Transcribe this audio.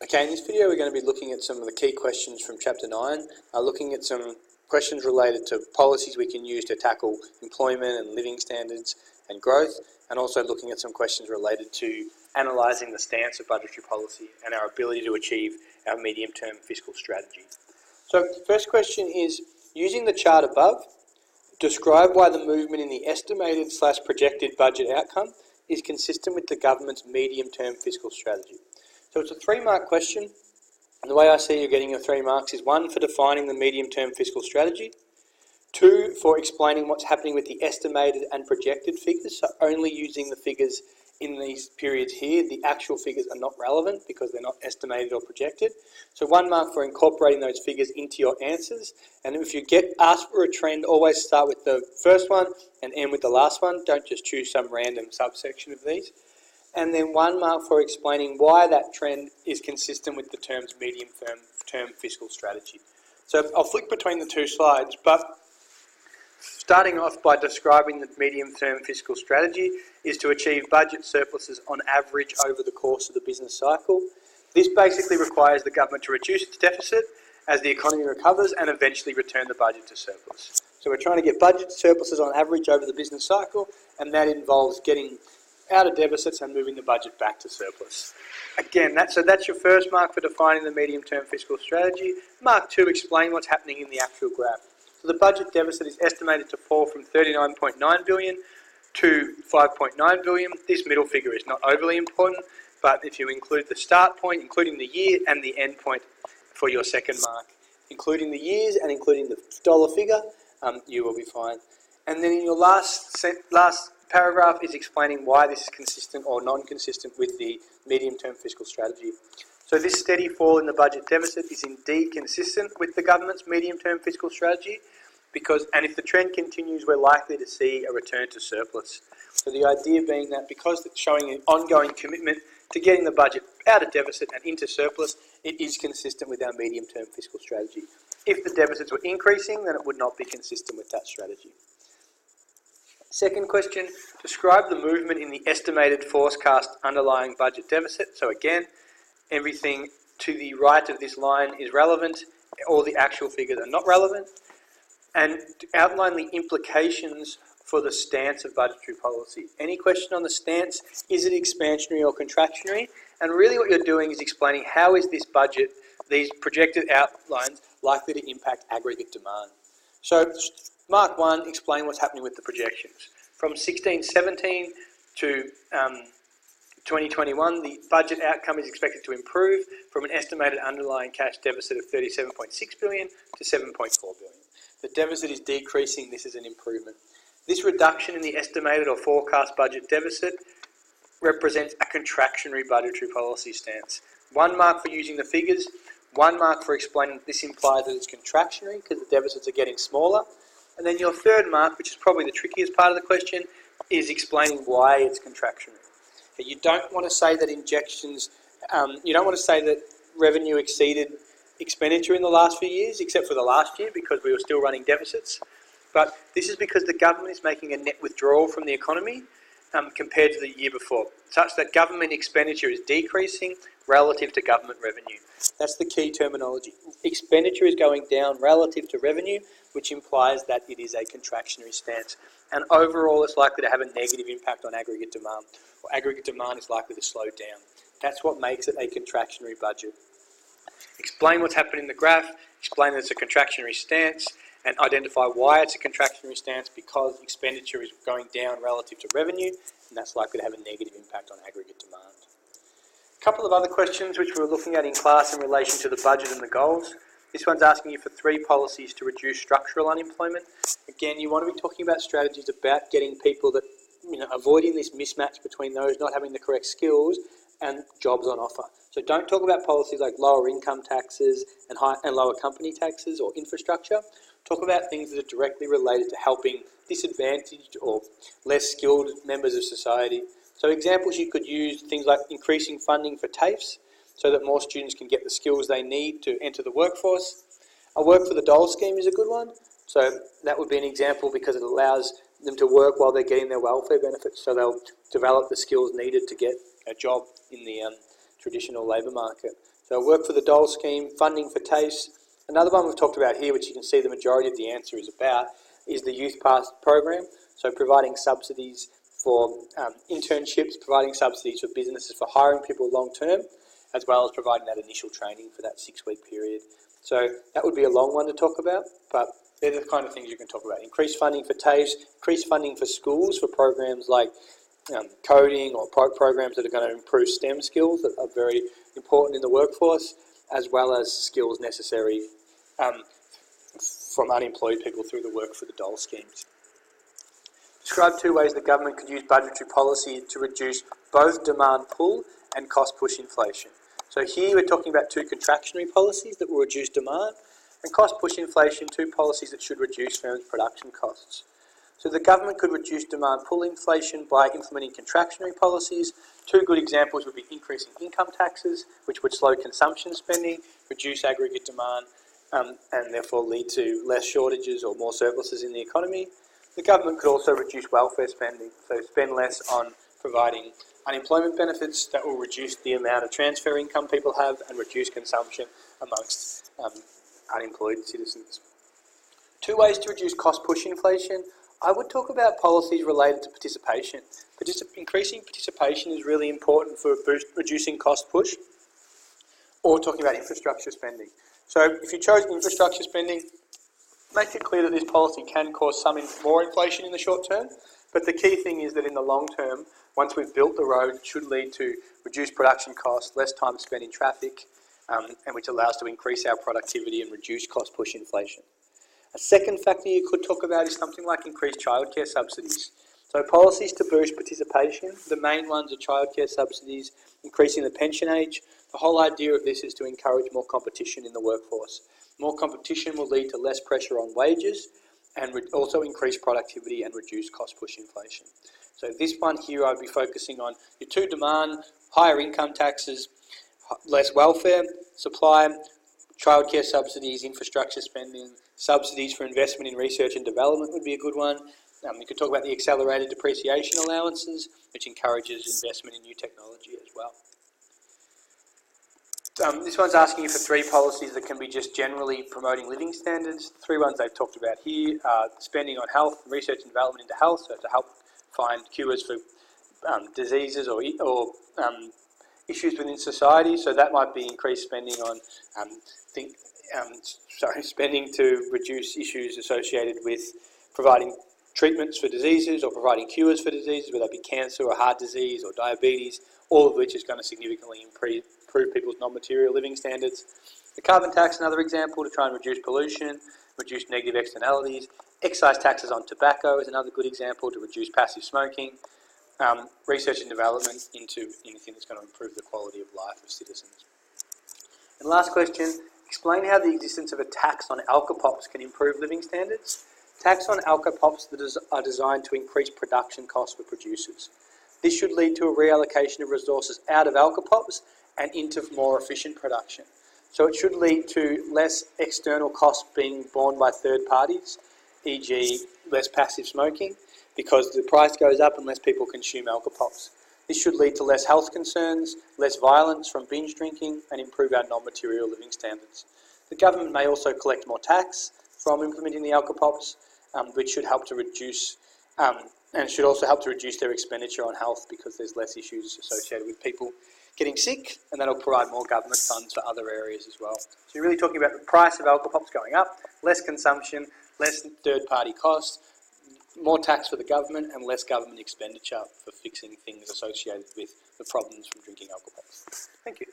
Okay, in this video we're going to be looking at some of the key questions from Chapter 9, looking at some questions related to policies we can use to tackle employment and living standards and growth, and also looking at some questions related to analysing the stance of budgetary policy and our ability to achieve our medium-term fiscal strategy. So the first question is, using the chart above, describe why the movement in the estimated/projected budget outcome is consistent with the government's medium-term fiscal strategy. So it's a 3-mark question, and the way I see you're getting your 3 marks is 1 for defining the medium-term fiscal strategy, 2 for explaining what's happening with the estimated and projected figures, so only using the figures in these periods here. The actual figures are not relevant because they're not estimated or projected. So 1 mark for incorporating those figures into your answers, and if you get asked for a trend, always start with the first one and end with the last one. Don't just choose some random subsection of these. And then 1 mark for explaining why that trend is consistent with the term's medium-term fiscal strategy. So I'll flick between the 2 slides, but starting off by describing the medium-term fiscal strategy is to achieve budget surpluses on average over the course of the business cycle. This basically requires the government to reduce its deficit as the economy recovers and eventually return the budget to surplus. So we're trying to get budget surpluses on average over the business cycle, and that involves getting out of deficits and moving the budget back to surplus. Again, that's your first mark for defining the medium-term fiscal strategy. Mark 2, explain what's happening in the actual graph. So the budget deficit is estimated to fall from 39.9 billion to 5.9 billion. This middle figure is not overly important, but if you include the start point, including the year, and the end point for your second mark, including the years and including the dollar figure, you will be fine. And then in your last paragraph is explaining why this is consistent or non-consistent with the medium-term fiscal strategy. So this steady fall in the budget deficit is indeed consistent with the government's medium-term fiscal strategy and if the trend continues, we're likely to see a return to surplus. So the idea being that because it's showing an ongoing commitment to getting the budget out of deficit and into surplus, it is consistent with our medium-term fiscal strategy. If the deficits were increasing, then it would not be consistent with that strategy. Second question, describe the movement in the estimated forecast underlying budget deficit. So again, everything to the right of this line is relevant, all the actual figures are not relevant, and to outline the implications for the stance of budgetary policy. Any question on the stance, is it expansionary or contractionary? And really what you're doing is explaining how is this budget, these projected outlines, likely to impact aggregate demand. So mark 1, explain what's happening with the projections. From 16-17 to 2021, the budget outcome is expected to improve from an estimated underlying cash deficit of 37.6 billion to 7.4 billion. The deficit is decreasing, this is an improvement. This reduction in the estimated or forecast budget deficit represents a contractionary budgetary policy stance. 1 mark for using the figures, 1 mark for explaining this implies that it's contractionary because the deficits are getting smaller. And then your third mark, which is probably the trickiest part of the question, is explaining why it's contractionary. You don't want to say that you don't want to say that revenue exceeded expenditure in the last few years, except for the last year because we were still running deficits. But this is because the government is making a net withdrawal from the economy compared to the year before, such that government expenditure is decreasing relative to government revenue. That's the key terminology. Expenditure is going down relative to revenue, which implies that it is a contractionary stance. And overall, it's likely to have a negative impact on aggregate demand, or aggregate demand is likely to slow down. That's what makes it a contractionary budget. Explain what's happened in the graph, explain that it's a contractionary stance, and identify why it's a contractionary stance because expenditure is going down relative to revenue, and that's likely to have a negative impact on aggregate demand. A couple of other questions which we were looking at in class in relation to the budget and the goals. This one's asking you for 3 policies to reduce structural unemployment. Again, you want to be talking about strategies about getting people that, avoiding this mismatch between those not having the correct skills and jobs on offer. So don't talk about policies like lower income taxes and lower company taxes or infrastructure. Talk about things that are directly related to helping disadvantaged or less skilled members of society. So examples you could use, things like increasing funding for TAFEs so that more students can get the skills they need to enter the workforce. A work for the dole scheme is a good one. So that would be an example because it allows them to work while they're getting their welfare benefits, so they'll develop the skills needed to get a job in the traditional labour market. So work for the dole scheme, funding for TAFE. Another one we've talked about here, which you can see the majority of the answer is about, is the Youth Pass program. So providing subsidies for internships, providing subsidies for businesses for hiring people long term, as well as providing that initial training for that 6-week period. So that would be a long one to talk about, but they're the kind of things you can talk about. Increased funding for TAFE, increased funding for schools for programs like coding or programs that are going to improve STEM skills that are very important in the workforce, as well as skills necessary from unemployed people through the work for the dole schemes. Describe 2 ways the government could use budgetary policy to reduce both demand pull and cost push inflation. So here we're talking about 2 contractionary policies that will reduce demand, and cost push inflation, 2 policies that should reduce firms' production costs. So the government could reduce demand pull inflation by implementing contractionary policies. 2 good examples would be increasing income taxes, which would slow consumption spending, reduce aggregate demand, and therefore lead to less shortages or more surpluses in the economy. The government could also reduce welfare spending, so spend less on providing unemployment benefits that will reduce the amount of transfer income people have and reduce consumption amongst unemployed citizens. 2 ways to reduce cost push inflation. I would talk about policies related to participation. Increasing participation is really important for reducing cost push, or talking about infrastructure spending. So if you chose infrastructure spending, make it clear that this policy can cause some more inflation in the short term, but the key thing is that in the long term, once we've built the road, it should lead to reduced production costs, less time spent in traffic, and which allows to increase our productivity and reduce cost push inflation. A second factor you could talk about is something like increased childcare subsidies. So policies to boost participation, the main ones are childcare subsidies, increasing the pension age. The whole idea of this is to encourage more competition in the workforce. More competition will lead to less pressure on wages and also increase productivity and reduce cost push inflation. So this one here I'd be focusing on your 2 demand, higher income taxes, less welfare, supply, childcare subsidies, infrastructure spending, subsidies for investment in research and development would be a good one. You could talk about the accelerated depreciation allowances, which encourages investment in new technology as well. This one's asking you for 3 policies that can be just generally promoting living standards. 3 ones they've talked about here are spending on health, research and development into health, so to help find cures for diseases or issues within society. So that might be increased spending on spending to reduce issues associated with providing treatments for diseases or providing cures for diseases, whether that be cancer or heart disease or diabetes, all of which is going to significantly improve people's non-material living standards. The carbon tax, another example, to try and reduce pollution, reduce negative externalities. Excise taxes on tobacco is another good example to reduce passive smoking. Research and development into anything that's going to improve the quality of life of citizens. And last question, explain how the existence of a tax on Alcopops can improve living standards. Tax on Alcopops that are designed to increase production costs for producers. This should lead to a reallocation of resources out of Alcopops and into more efficient production. So it should lead to less external costs being borne by third parties, e.g. less passive smoking, because the price goes up and less people consume Alcopops. This should lead to less health concerns, less violence from binge drinking, and improve our non-material living standards. The government may also collect more tax from implementing the Alcopops, which should help to reduce and should also help to reduce their expenditure on health because there's less issues associated with people getting sick, and that'll provide more government funds for other areas as well. So you're really talking about the price of Alcopops going up, less consumption, less third-party costs, more tax for the government, and less government expenditure for fixing things associated with the problems from drinking Alcopops. Thank you.